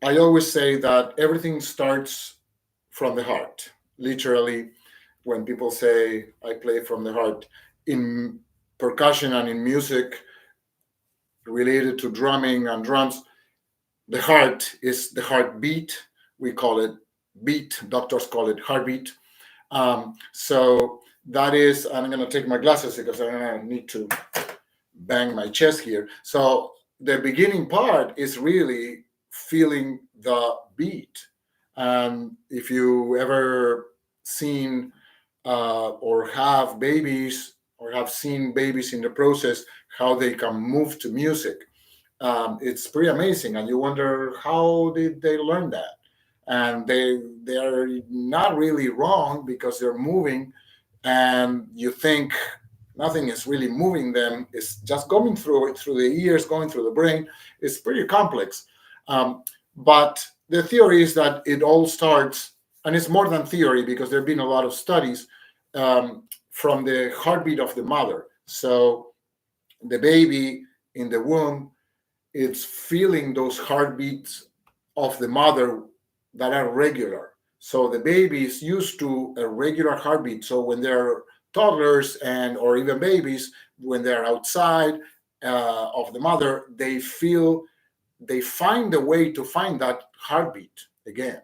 I always say that everything starts from the heart. Literally, when people say I play from the heart, in percussion and in music related to drumming and drums, the heart is the heartbeat. We call it beat. Doctors call it heartbeat. So that is, I'm going to take my glasses because I need to bang my chest here. So the beginning part is really feeling the beat. And if you ever seen or have babies or have seen babies in the process, how they can move to music, it's pretty amazing. And you wonder, how did they learn that? And they are not really wrong because they're moving, and you think nothing is really moving them. It's just going through it, through the ears, going through the brain. It's pretty complex. But the theory is that it all starts, and it's more than theory because there have been a lot of studies from the heartbeat of the mother. So the baby in the womb, it's feeling those heartbeats of the mother that are regular. So the baby is used to a regular heartbeat. So when they're toddlers and or even babies, when they're outside of the mother, they find a way to find that heartbeat again.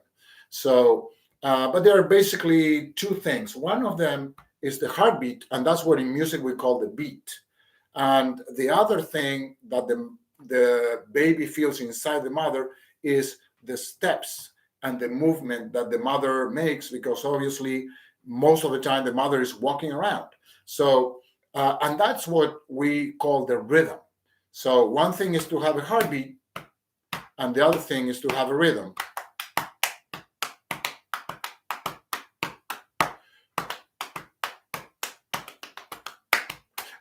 So, but there are basically two things. One of them is the heartbeat, and that's what in music we call the beat. And the other thing that the baby feels inside the mother is the steps and the movement that the mother makes, because obviously most of the time the mother is walking around. So, and that's what we call the rhythm. So one thing is to have a heartbeat, and the other thing is to have a rhythm.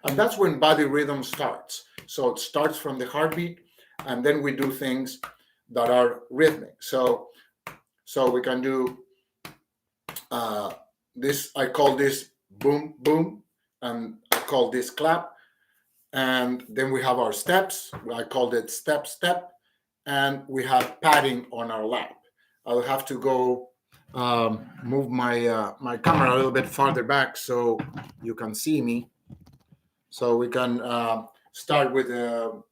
And that's when body rhythm starts. So it starts from the heartbeat, and then we do things that are rhythmic. So we can do this. I call this boom, boom, and I call this clap. And then we have our steps. I called it step, step, and we have padding on our lap. I'll have to go move my camera a little bit farther back so you can see me. So we can start with a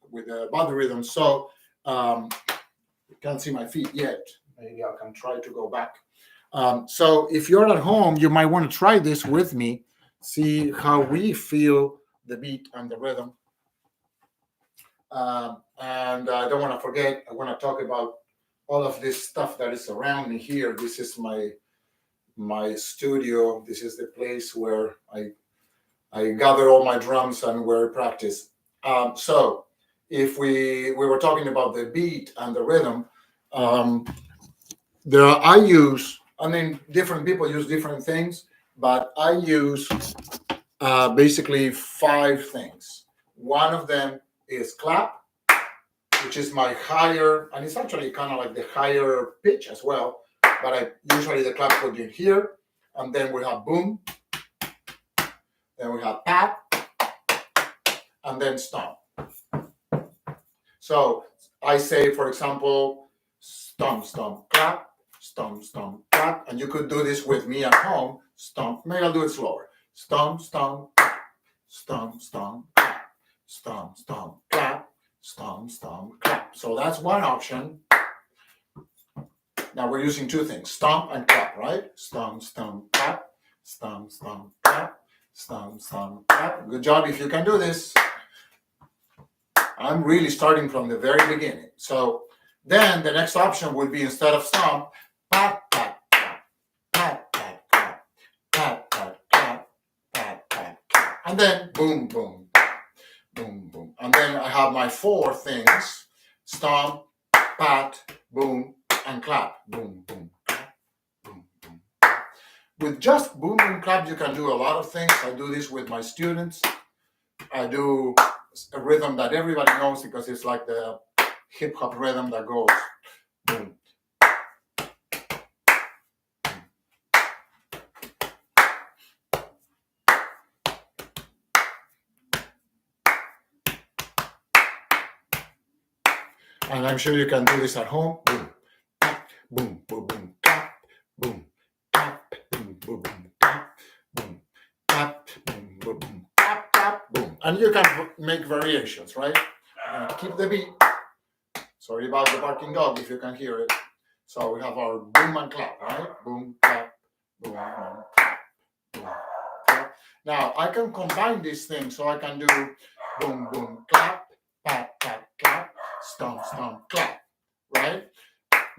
body rhythm. So you can't see my feet yet. Maybe I can try to go back. So if you're at home, you might want to try this with me. See how we feel the beat and the rhythm. And I don't want to forget, I want to talk about all of this stuff that is around me here. This is my studio. This is the place where I gather all my drums and where I practice. So if we were talking about the beat and the rhythm, different people use different things, but I use basically 5 things. One of them is clap, which is my higher, and it's actually kind of like the higher pitch as well, but usually the clap goes in here, and then we have boom, then we have pat, and then stomp. So I say, for example, stomp, stomp, clap, stomp, stomp, clap, and you could do this with me at home. Stomp, maybe I'll do it slower. Stomp, stomp, stomp, stomp, clap, stomp, stomp, clap, stomp, stomp, clap. So that's one option. Now we're using 2 things, stomp and clap, right? Stomp, stomp, clap, stomp, stomp, clap, stomp, stomp, clap. Good job if you can do this. I'm really starting from the very beginning. So then the next option would be, instead of stomp, pat, pat, clap, pat, pat, clap, pat, pat, clap, pat, pat, clap. And then boom, boom, boom, boom. And then I have my 4 things, stomp, pat, boom, and clap. Boom, boom, clap, boom, boom. With just boom, boom, clap, you can do a lot of things. I do this with my students. I do a rhythm that everybody knows because it's like the hip hop rhythm that goes boom. And I'm sure you can do this at home. Boom, boom, boom, boom, clap, boom, clap, boom, boom, boom, clap, boom, clap, boom, boom, boom, clap, clap, boom. And you can make variations, right? Keep the beat. Sorry about the barking dog if you can hear it. So we have our boom and clap, right? Boom, clap, boom, and clap, boom, clap. Now I can combine these things, so I can do boom, boom, clap, pat, pat, clap, stomp, stomp, clap, right?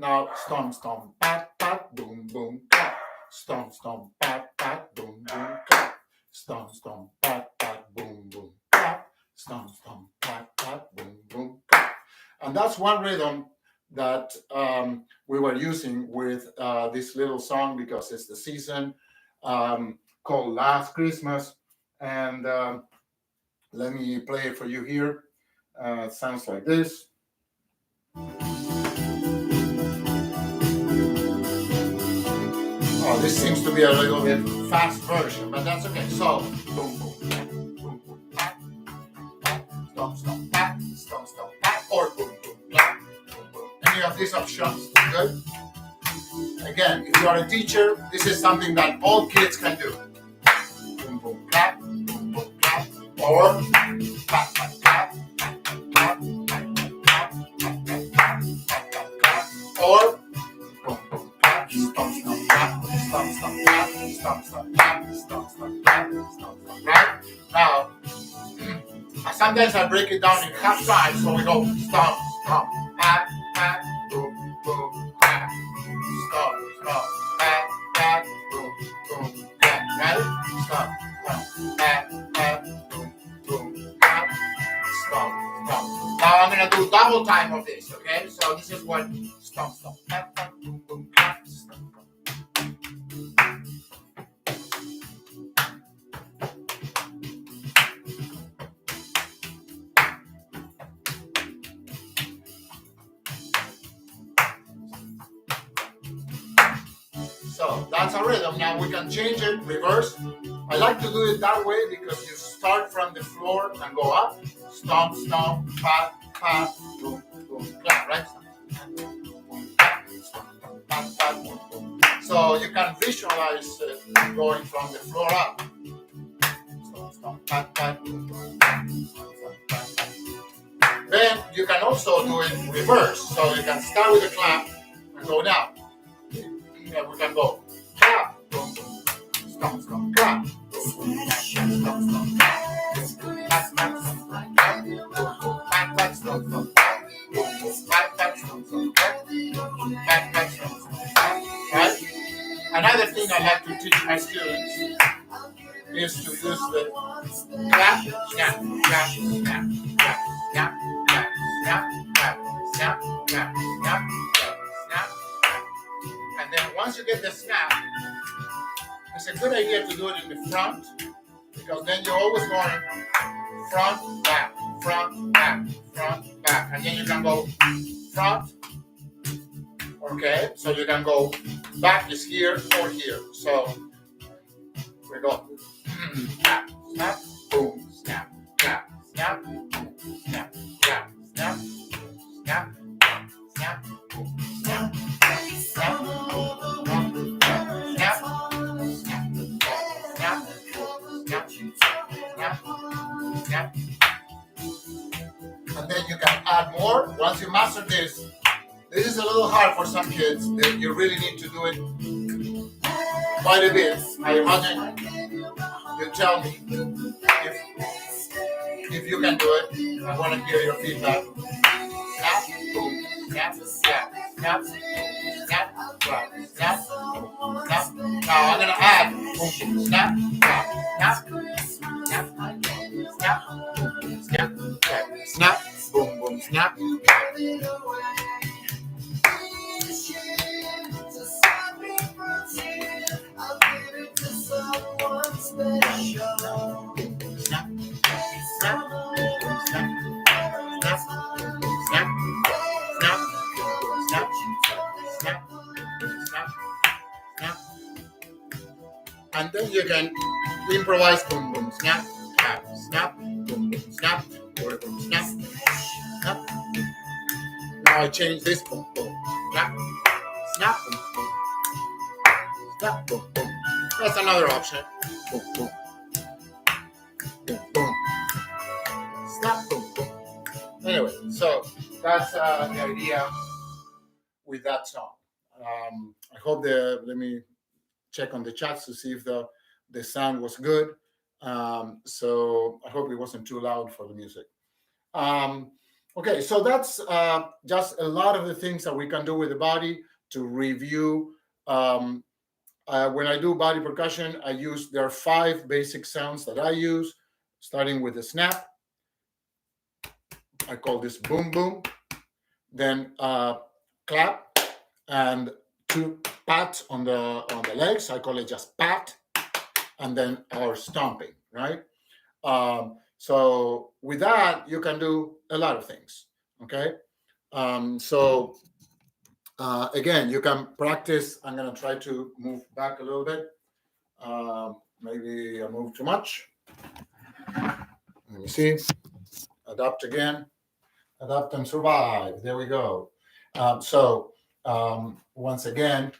Now stomp, stomp, pat, pat, boom, boom, clap, stomp, stomp, pat, pat, boom, boom, clap, stomp, stomp, pat, pat, boom, boom, clap, stomp, stomp, pat, pat, boom, boom, clap. And that's one rhythm that we were using with this little song because it's the season, called Last Christmas. And let me play it for you here. It sounds like this. Oh, this seems to be a little bit fast version, but that's okay. So, boom, boom, pat, boom, boom, pat, stomp, stomp, pat, stomp, stomp, pat, or boom, boom, clap, boom, boom. Any of these options, good? Again, if you are a teacher, this is something that all kids can do. Boom, boom, clap, boom, boom, clap, or clap, clap, clap, clap, clap, clap, clap, clap, clap, clap, clap, or boom, boom, clap, stomp, stomp, clap, stomp, stomp, clap, stomp, stomp, clap, stomp, stomp, clap, stomp, stomp, right? Now, sometimes I break it down in half time, so we go stomp, stomp, pat, pat, boom, boom, pat, stomp, stomp, pat, pat, boom, boom, pat, right? Stomp, stomp, pat, pat, boom, boom, pat, stomp, stomp. Now I'm gonna do double time of this, okay? So this is what stomp, stomp, pat, pat, boom, boom, pat, stomp, stomp. So that's a rhythm. Now we can change it, reverse. I like to do it that way because you start from the floor and go up. Stomp, stomp, pat, pat, boom, boom, clap, right? So you can visualize it going from the floor up. Stomp, stomp, pat, pat, boom, boom, stomp, stomp, pat, pat. Then you can also do it reverse. So you can start with a clap and go down. Yeah, we can go clap, boom, boom, stomp, stomp, clap, boom, boom, stomp, stomp, clap, boom, boom, pat, pat, stomp, stomp, clap, boom, boom, pat, pat, stomp, stomp, clap, boom, boom, pat, pat, stomp, stomp, clap, boom, boom, pat, pat, stomp, stomp, clap. Right? Another thing I like to teach my students is to use the clap, snap, clap, snap, clap, snap, clap, snap, clap, snap, clap, snap, clap, snap. And then once you get the snap, it's a good idea to do it in the front, because then you're always going front, back, front, back, front, back. And then you can go front, okay? So you can go back is here or here. So we go snap, snap, boom, snap, snap, snap, boom, snap, snap, snap, snap, snap, boom, snap, snap, boom. And then you can add more. Once you master this is a little hard for some kids. You really need to do it quite a bit. I imagine you tell me if you can do it. I want to hear your feedback. Snap, boom, snap, snap, snap, snap, clap, snap, boom, snap. Now I'm gonna add boom, boom, snap, clap, snap, snap, snap, boom, snap, clap, snap, boom, boom, snap. And then you can improvise boom boom snap, snap, snap, boom boom snap, or boom snap, snap. Now I change this boom boom snap, snap, Stop, boom, boom. That's another option. Boom, boom. Boom, boom. Stop, boom, boom. Anyway, so that's the idea with that song. I hope let me check on the chats to see if the sound was good. So I hope it wasn't too loud for the music. Okay, so that's just a lot of the things that we can do with the body to review. When I do body percussion, there are 5 basic sounds that I use, starting with the snap. I call this boom boom. Then clap, and 2 pats on the legs. I call it just pat, and then our stomping, right? So with that, you can do a lot of things. Okay. So again, you can practice. I'm going to try to move back a little bit. Maybe I moved too much. Let me see. Adapt again. Adapt and survive. There we go. Once again,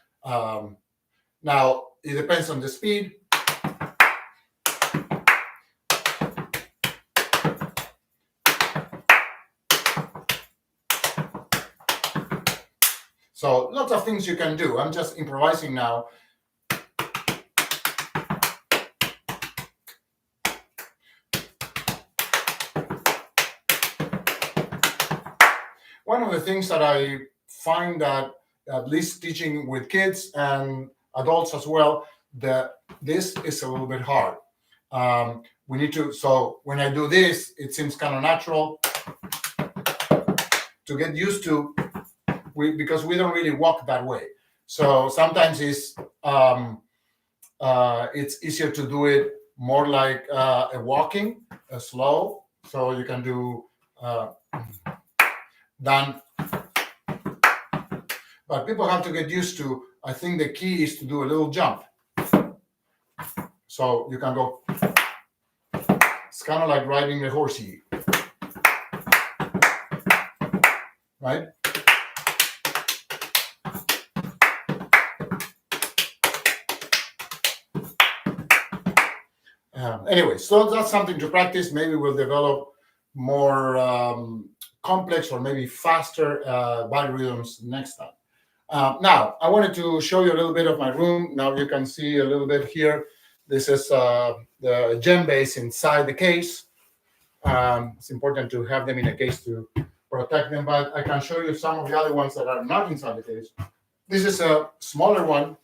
now it depends on the speed. So lots of things you can do. I'm just improvising now. One of the things that I find that, at least teaching with kids and adults as well, that this is a little bit hard. We need to, so when I do this, it seems kind of natural to get used to, because we don't really walk that way. So sometimes it's easier to do it more like a walking, a slow. So you can do done. But people have to get used to, I think the key is to do a little jump. So you can go, it's kind of like riding a horsey, right? Anyway, so that's something to practice. Maybe we'll develop more complex or maybe faster body rhythms next time. Now, I wanted to show you a little bit of my room. Now you can see a little bit here. This is the djembes inside the case. It's important to have them in a case to protect them, but I can show you some of the other ones that are not inside the case. This is a smaller one.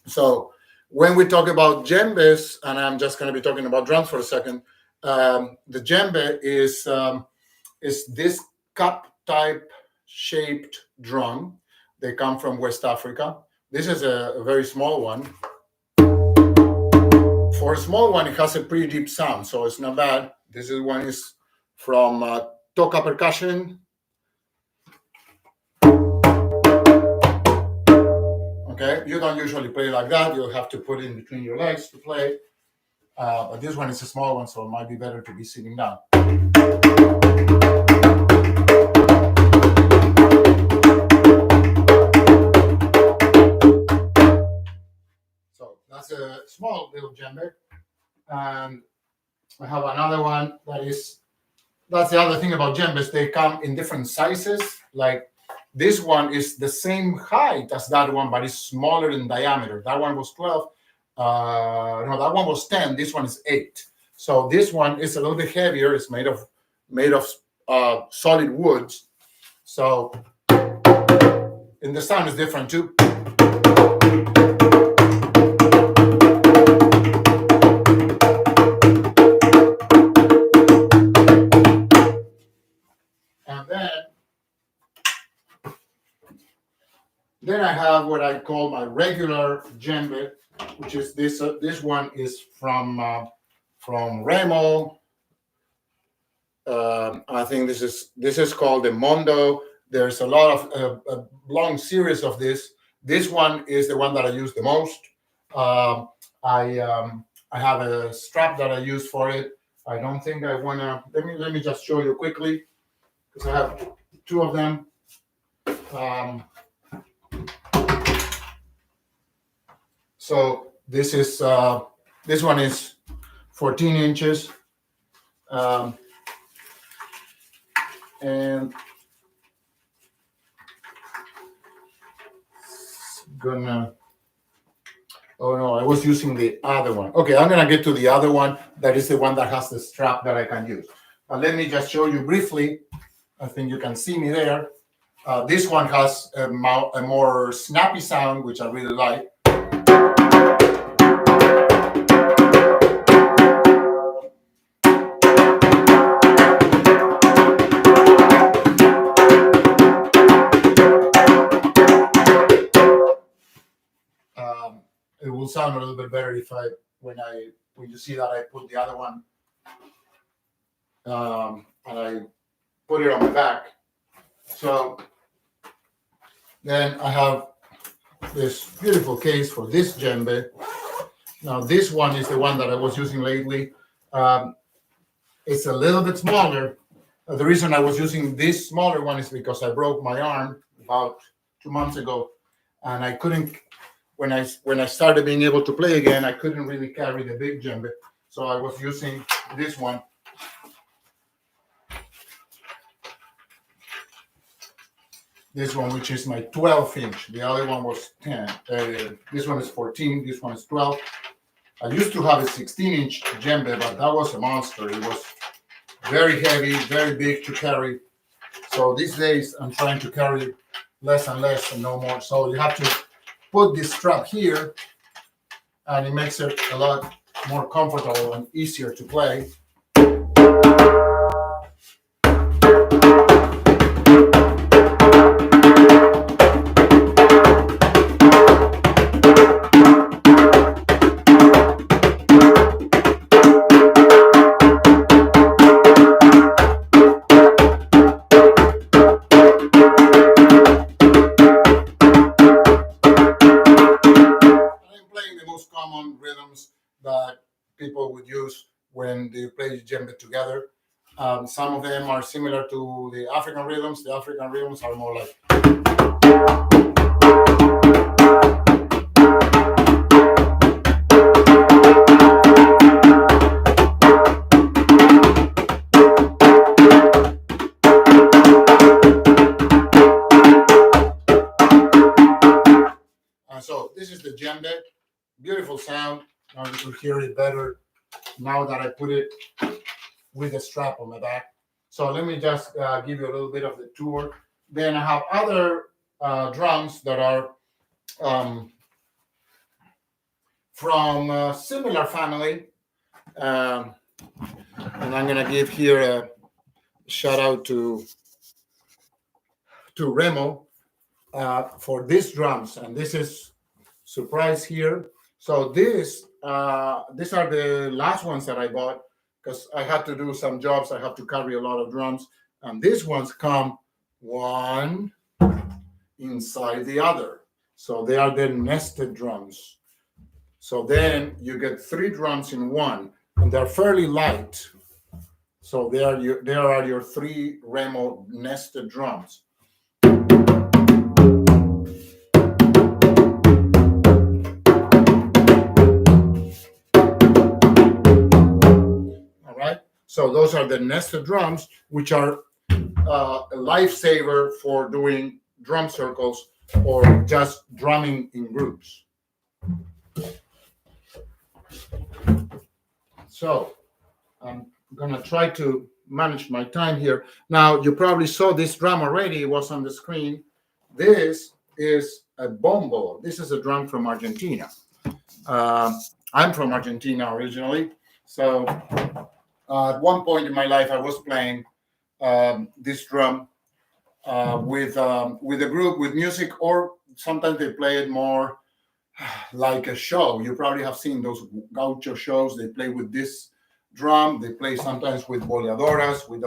So when we talk about djembes, and I'm just going to be talking about drums for a second, the djembe is this cup type shaped drum. They come from West Africa. This is a very small one. For a small one, it has a pretty deep sound, so it's not bad. This one is from Toca Percussion. Okay, you don't usually play like that. You'll have to put it in between your legs to play. But this one is a small one, so it might be better to be sitting down. So that's a small little djembe. And I have another one that's the other thing about djembes. They come in different sizes. Like this one is the same height as that one, but it's smaller in diameter. That one was 12. No, that one was 10. This one is 8. So this one is a little bit heavier. It's made of solid woods. So, and the sound is different too. And then I have what I call my regular djembe, which is this. This one is from Remo. I think this is called the Mondo. There's a lot of a long series of this. This one is the one that I use the most. I have a strap that I use for it. I don't think I wanna. Let me just show you quickly, because I have 2 of them. So this one is 14 inches, and gonna. Oh no, I was using the other one. Okay, I'm gonna get to the other one. That is the one that has the strap that I can use. Let me just show you briefly. I think you can see me there. This one has a more snappy sound, which I really like. It will sound a little bit better if when you see that I put the other one and I put it on the back. So then I have this beautiful case for this djembe. Now this one is the one that I was using lately. It's a little bit smaller. The reason I was using this smaller one is because I broke my arm about 2 months ago, and I couldn't. When I started being able to play again, I couldn't really carry the big djembe, so I was using this one. This one, which is my 12-inch. The other one was 10. This one is 14. This one is 12. I used to have a 16-inch djembe, but that was a monster. It was very heavy, very big to carry. So these days, I'm trying to carry less and less and no more. So you have to put this strap here, and it makes it a lot more comfortable and easier to play. Rhythms that people would use when they play djembe together. Some of them are similar to the African rhythms. The African rhythms are more like. So this is the djembe. Beautiful sound. Now you can hear it better now that I put it with a strap on my back. So let me just give you a little bit of the tour. Then I have other drums that are from a similar family. And I'm going to give here a shout out to Remo for these drums. And this is surprise here. So these are the last ones that I bought because I had to do some jobs. I have to carry a lot of drums, and these ones come one inside the other. So they are the nested drums. So then you get 3 drums in one, and they're fairly light. So there are your 3 Remo nested drums. So those are the nested drums, which are a lifesaver for doing drum circles or just drumming in groups. So I'm going to try to manage my time here. Now, you probably saw this drum already. It was on the screen. This is a bombo. This is a drum from Argentina. I'm from Argentina originally. So at one point in my life, I was playing this drum with a group with music, or sometimes they play it more like a show. You probably have seen those gaucho shows. They play with this drum. They play sometimes with boleadoras, with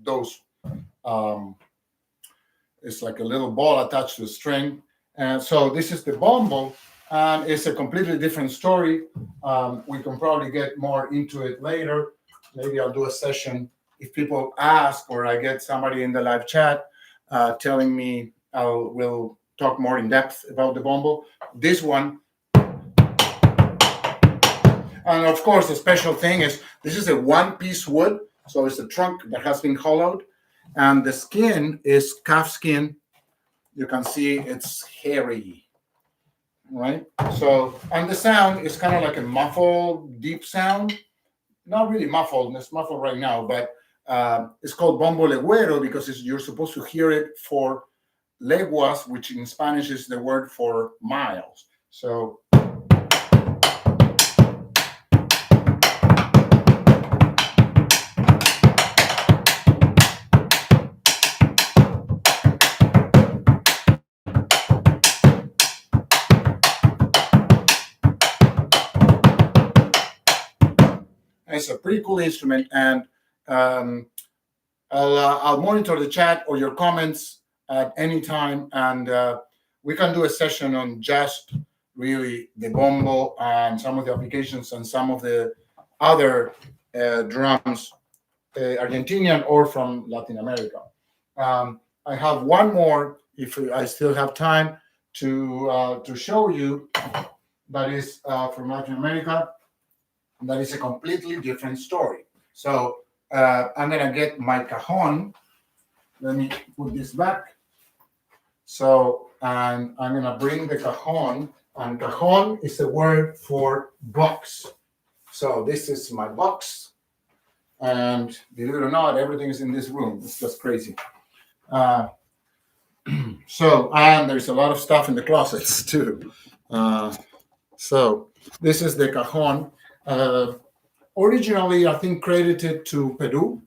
those. It's like a little ball attached to a string. And so this is the bombo, and it's a completely different story. We can probably get more into it later. Maybe I'll do a session if people ask, or I get somebody in the live chat telling me we'll talk more in depth about the bombo. This one And of course, the special thing is this is a one-piece wood, so it's a trunk that has been hollowed, and the skin is calf skin. You can see it's hairy, right? So, and the sound is kind of like a muffled, deep sound. Not really muffled, it's muffled right now, but it's called bombo legüero because you're supposed to hear it for leguas, which in Spanish is the word for miles. So it's a pretty cool instrument, and I'll monitor the chat or your comments at any time, and we can do a session on just really the bombo and some of the applications and some of the other drums, Argentinian or from Latin America. I have one more, if I still have time, to show you that is from Latin America. That is a completely different story. So I'm gonna get my cajon. Let me put this back. So and I'm gonna bring the cajon, and cajon is a word for box. So this is my box, and believe it or not, everything is in this room. It's just crazy. So and there's a lot of stuff in the closets too. So this is the cajon. Originally, I think credited to Peru.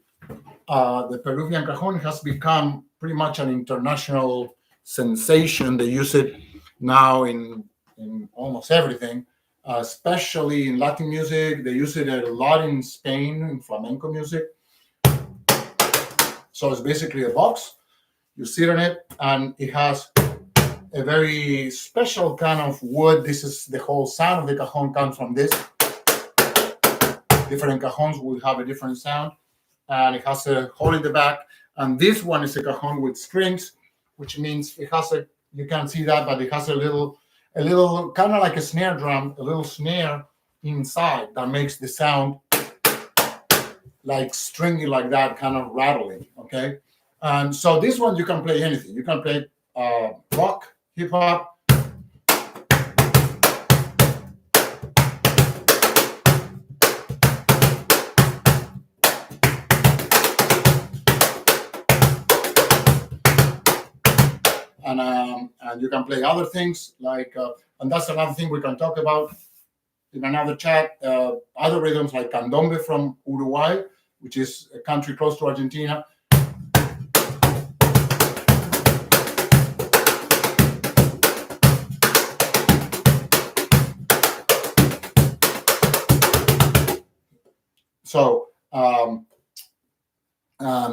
The Peruvian cajon has become pretty much an international sensation. They use it now in almost everything, especially in Latin music. They use it a lot in Spain, in flamenco music. So it's basically a box. You sit on it, and it has a very special kind of wood. This is the whole sound of the cajon comes from this. Different cajons will have a different sound, and it has a hole in the back. And this one is a cajon with strings, which means it has a, you can't see that, but it has a little kind of like a snare drum, a little snare inside that makes the sound like stringy, like that, kind of rattling. Okay, and so this one you can play anything. You can play rock, hip hop. And you can play other things like, and that's another thing we can talk about in another chat. Other rhythms like candombe from Uruguay, which is a country close to Argentina. So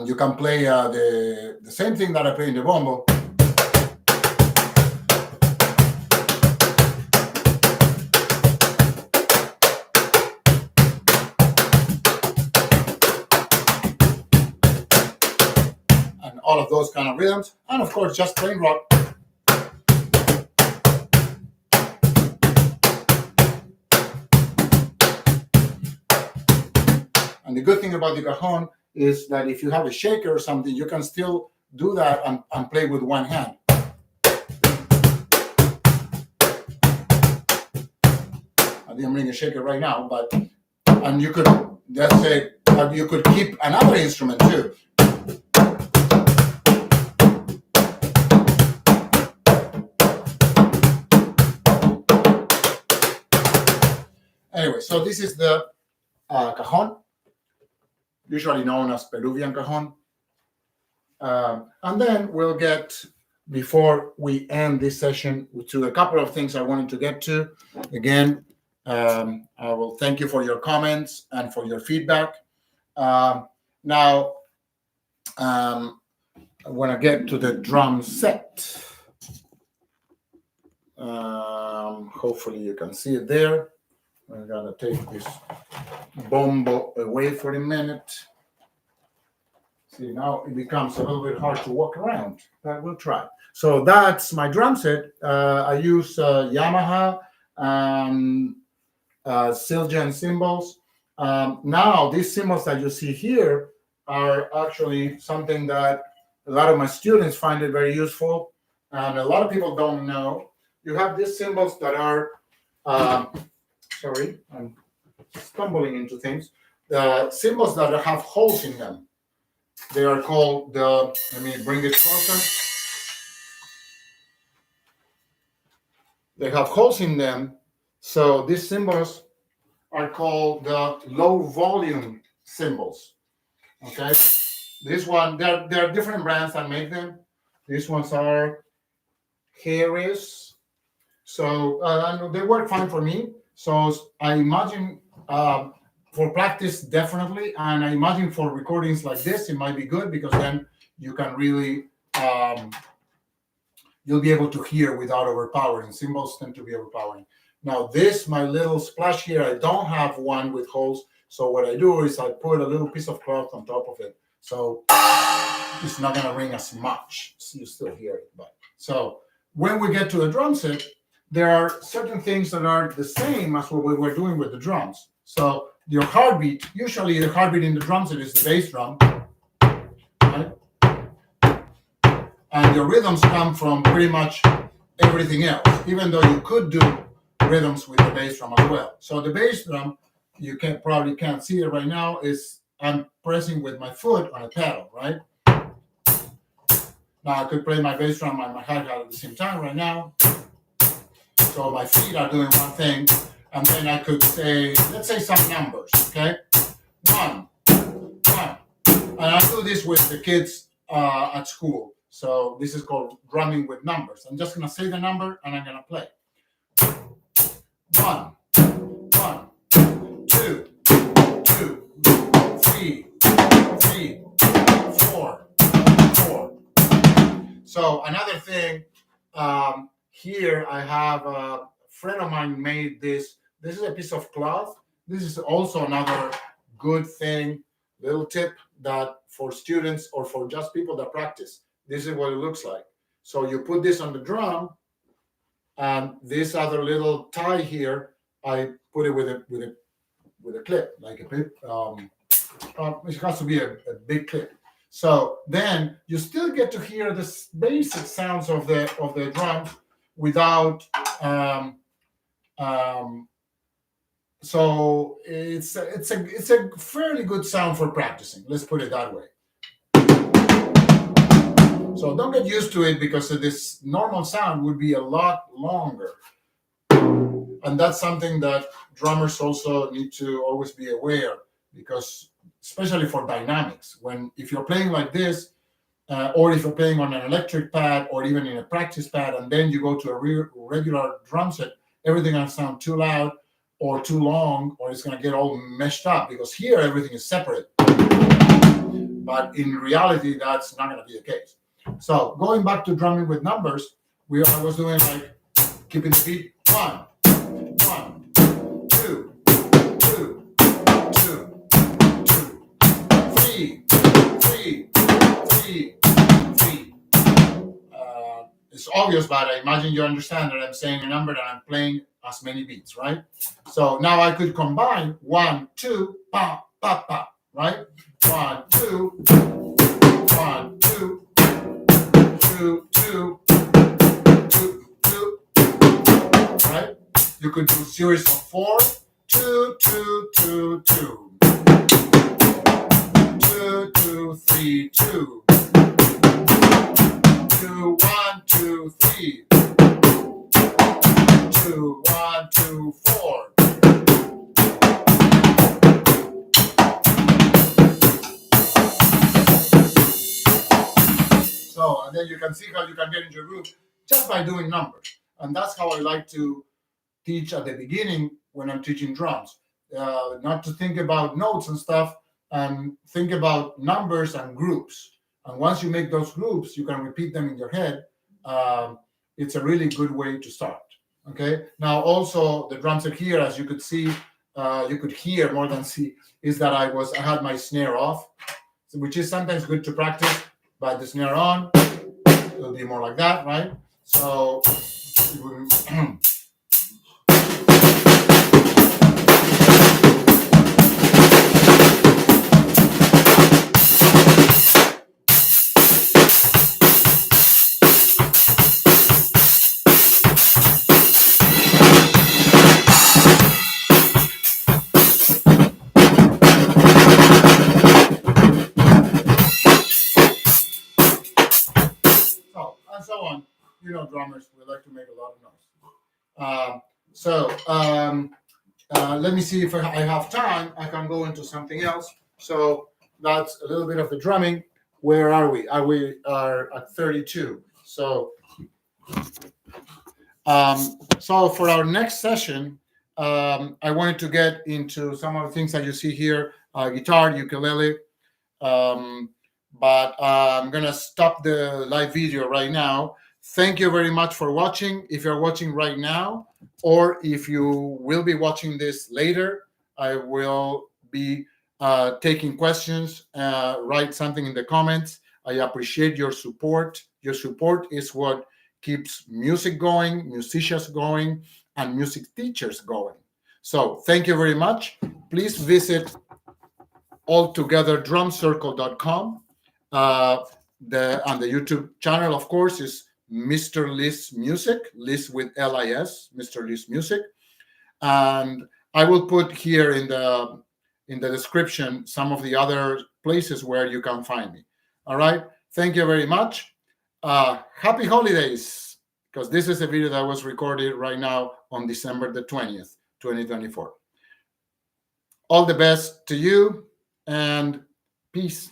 you can play the same thing that I play in the bombo. All of those kind of rhythms, and of course just plain rock. And the good thing about the cajon is that if you have a shaker or something, you can still do that and play with one hand. I didn't bring a shaker right now, but and you could, let's say, you could keep another instrument too. Anyway, so this is the cajon, usually known as Peruvian cajon. And then we'll get, before we end this session, to a couple of things I wanted to get to. Again, I will thank you for your comments and for your feedback. Now, I want to get to the drum set. Hopefully you can see it there. I'm gonna take this bombo away for a minute. See, now it becomes a little bit hard to walk around, but we'll try. So that's my drum set. I use Yamaha Siljan cymbals. Now, these cymbals that you see here are actually something that a lot of my students find it very useful, and a lot of people don't know. You have these cymbals that are, sorry, I'm stumbling into things. The cymbals that have holes in them. They are called let me bring it closer. They have holes in them. So these cymbals are called the low volume cymbals. Okay. This one, there are different brands that make them. These ones are Harris. So they work fine for me. So I imagine for practice, definitely. And I imagine for recordings like this, it might be good because then you can really, you'll be able to hear without overpowering. Cymbals tend to be overpowering. Now this, my little splash here, I don't have one with holes. So what I do is I put a little piece of cloth on top of it. So it's not gonna ring as much. So you still hear it. But so when we get to a drum set, there are certain things that are the same as what we were doing with the drums. So your heartbeat, usually the heartbeat in the drum set is the bass drum, right? And your rhythms come from pretty much everything else, even though you could do rhythms with the bass drum as well. So the bass drum, you probably can't see it right now, is I'm pressing with my foot on a pedal, right? Now I could play my bass drum and my hi-hat at the same time right now. So my feet are doing one thing, and then I could say, let's say some numbers, okay? 1, 1. And I do this with the kids at school. So this is called drumming with numbers. I'm just gonna say the number and I'm gonna play. 1, 1, 2, 2, 3, 3, 4, 4. So another thing, here I have a friend of mine made this. This is a piece of cloth. This is also another good thing, little tip that for students or for just people that practice, this is what it looks like. So you put this on the drum, and this other little tie here, I put it with a clip, like a clip. It has to be a big clip. So then you still get to hear the basic sounds of the drums without. So it's a fairly good sound for practicing. Let's put it that way. So don't get used to it because this normal sound would be a lot longer. And that's something that drummers also need to always be aware, because especially for dynamics, if you're playing like this, or if you're playing on an electric pad or even in a practice pad, and then you go to a regular drum set, everything gonna sound too loud or too long, or it's gonna get all meshed up, because here everything is separate. But in reality, that's not gonna be the case. So going back to drumming with numbers, I was doing like keeping the beat 1, 1, 2, 2, 2, 2, 3, 3, 3, 3. It's obvious, but I imagine you understand that I'm saying a number and I'm playing as many beats, right? So now I could combine 1, 2, pa, pa, pa, right? 1, 2, 1, 2, 2, 2, 2, 2, right? You could do a series of 4, 2, 2, 2, 2, 2, 2, 3, 2, 2, 1, 2, 3, 2, 1, 2, 4. So, and then you can see how you can get into your groove just by doing numbers. And that's how I like to teach at the beginning when I'm teaching drums. Not to think about notes and stuff, and think about numbers and groups. And once you make those groups, you can repeat them in your head. It's a really good way to start. Okay. Now, also the drum set here, as you could see, you could hear more than see, is that I had my snare off, which is sometimes good to practice. But the snare on, it'll be more like that, right? So professional drummers, we like to make a lot of noise. Let me see if I have time. I can go into something else. So that's a little bit of the drumming. Where are we? We are at 32. So for our next session, I wanted to get into some of the things that you see here: guitar, ukulele. But I'm gonna stop the live video right now. Thank you very much for watching. If you're watching right now, or if you will be watching this later, I will be taking questions. Write something in the comments. I appreciate your support. Your support is what keeps music going, musicians going, and music teachers going. So thank you very much. Please visit altogether.drumcircle.com. And the YouTube channel, of course, is Mr. Lis Music, Lis with Lis, Mr. Lis Music. And I will put here in the description some of the other places where you can find me. All right. Thank you very much. Happy holidays, because this is a video that was recorded right now on December the 20th, 2024. All the best to you, and peace.